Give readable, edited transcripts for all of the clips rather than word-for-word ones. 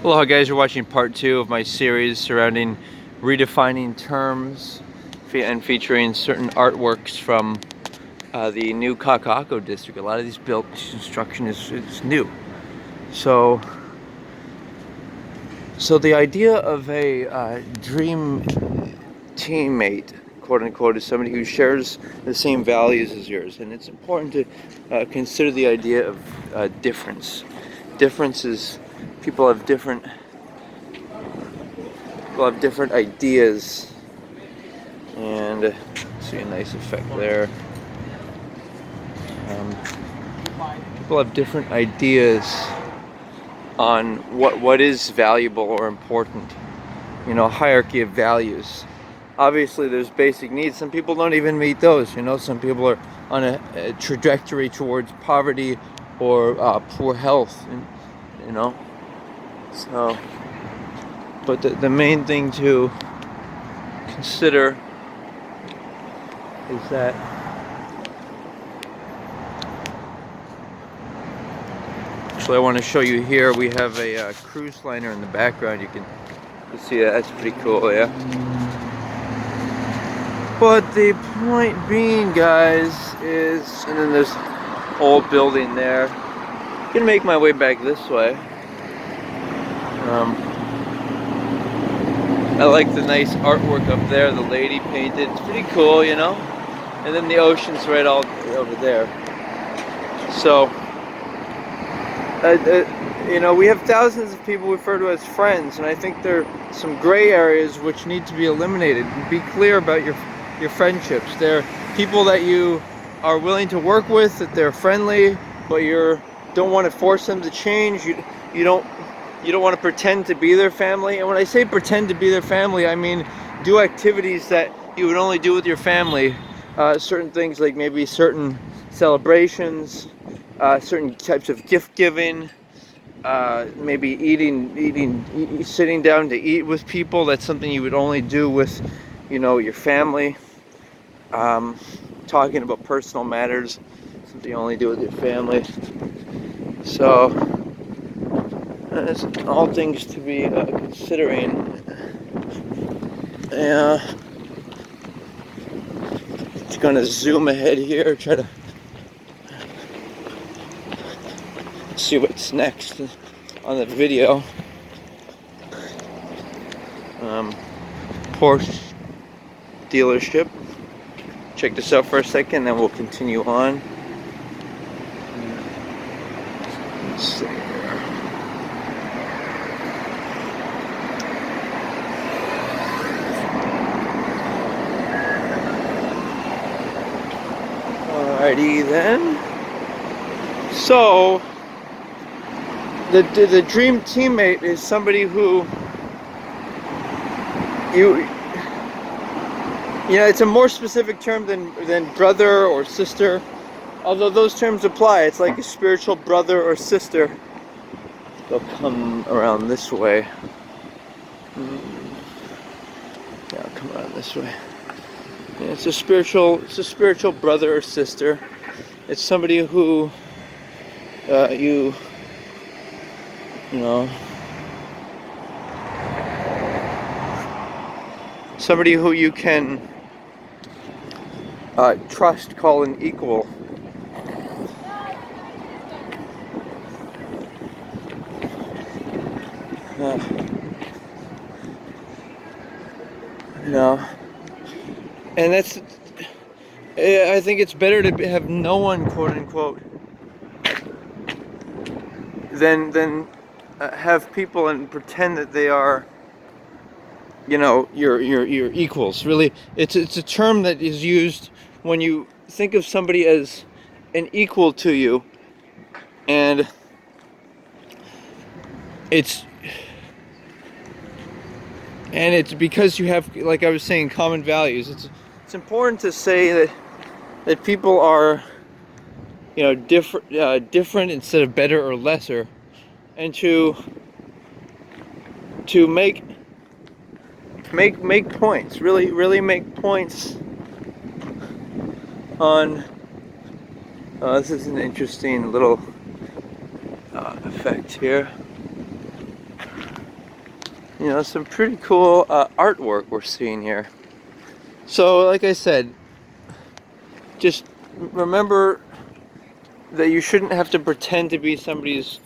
Aloha guys, you're watching part 2 of my series surrounding redefining terms and featuring certain artworks from the new Kaka'ako district. A lot of these built construction is new. So the idea of a dream teammate, quote unquote, is somebody who shares the same values as yours. And it's important to consider the idea of difference. Difference is people have different ideas, and see a nice effect there. People have different ideas on what is valuable or important. You know, hierarchy of values. Obviously, there's basic needs. Some people don't even meet those. You know, some people are on a trajectory towards poverty or poor health. You know, so. But the main thing to consider is that actually I want to show you here we have a cruise liner in the background. You can see that. That's pretty cool, yeah. But the point being, guys, is, and then there's old building there. I'm gonna make my way back this way. I like the nice artwork up there, the lady painted. It's pretty cool, you know? And then the ocean's right all over there. So, you know, we have thousands of people we refer to as friends, and I think there are some gray areas which need to be eliminated. Be clear about your friendships. They're people that you are willing to work with, that they're friendly, but you don't want to force them to change. You don't want to pretend to be their family. And when I say pretend to be their family, I mean do activities that you would only do with your family. Certain things like maybe certain celebrations, certain types of gift giving, maybe sitting down to eat with people. That's something you would only do with, you know, your family. Talking about personal matters, something you only do with your family. So it's all things to be considering. Yeah, just gonna zoom ahead here, try to see what's next on the video. Porsche dealership. Check this out for a second, then we'll continue on. Let's see here. Alrighty then. So the dream teammate is somebody who you know, it's a more specific term than brother or sister, although those terms apply. It's like a spiritual brother or sister. They'll come around this way. Yeah, I'll come around this way. Yeah, it's a spiritual brother or sister. It's somebody who you know, somebody who you can trust, call an equal. You know, and that's, I think it's better to have no one, quote unquote, than have people and pretend that they are, you know, your equals. Really, it's a term that is used when you think of somebody as an equal to you, and it's because you have, like I was saying, common values. It's important to say that people are, you know, different instead of better or lesser, and to make points, really make points on. This is an interesting little effect here. some pretty cool artwork we're seeing here. So, like I said, just remember that you shouldn't have to pretend to be somebody's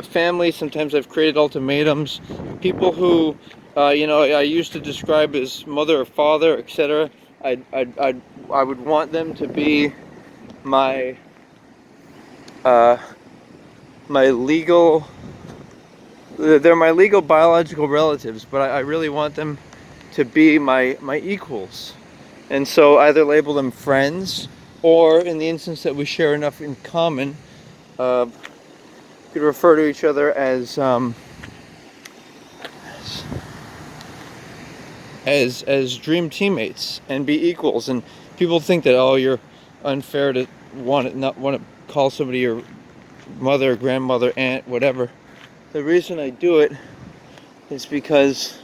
family. Sometimes I've created ultimatums. People who, I used to describe as mother or father, etc. I would want them to be my uh, my legal. They're my legal biological relatives, but I really want them to be my equals. And so either label them friends, or in the instance that we share enough in common, could refer to each other as dream teammates and be equals. And people think that, oh, you're unfair to not want to call somebody your mother, grandmother, aunt, whatever. The reason I do it is because,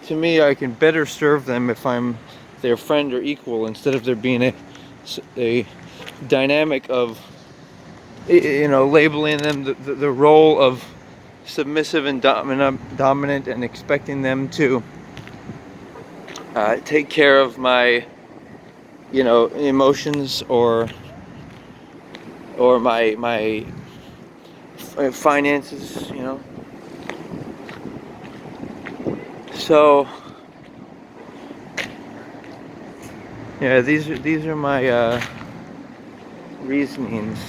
to me, I can better serve them if I'm their friend or equal, instead of there being a dynamic of, labeling them the role of submissive and dominant, and expecting them to take care of my, emotions, or my finances, So, yeah, these are my reasonings.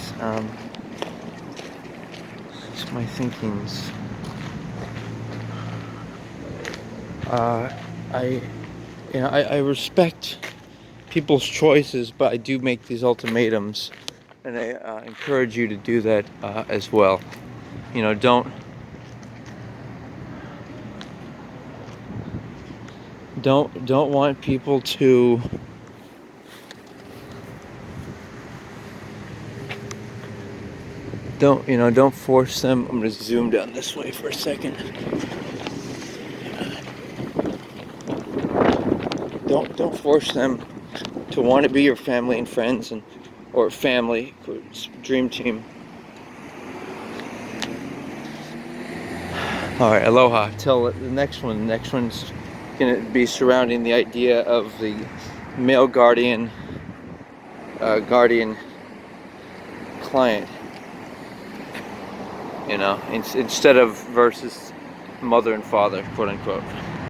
It's my thinkings. I respect people's choices, but I do make these ultimatums, and I encourage you to do that as well. Don't want people to don't force them. I'm gonna zoom down this way for a second. Don't force them to want to be your family and friends, or family, dream team. All right, aloha. Till the next one. The next one's gonna be surrounding the idea of the male guardian client. Instead of versus mother and father, quote unquote.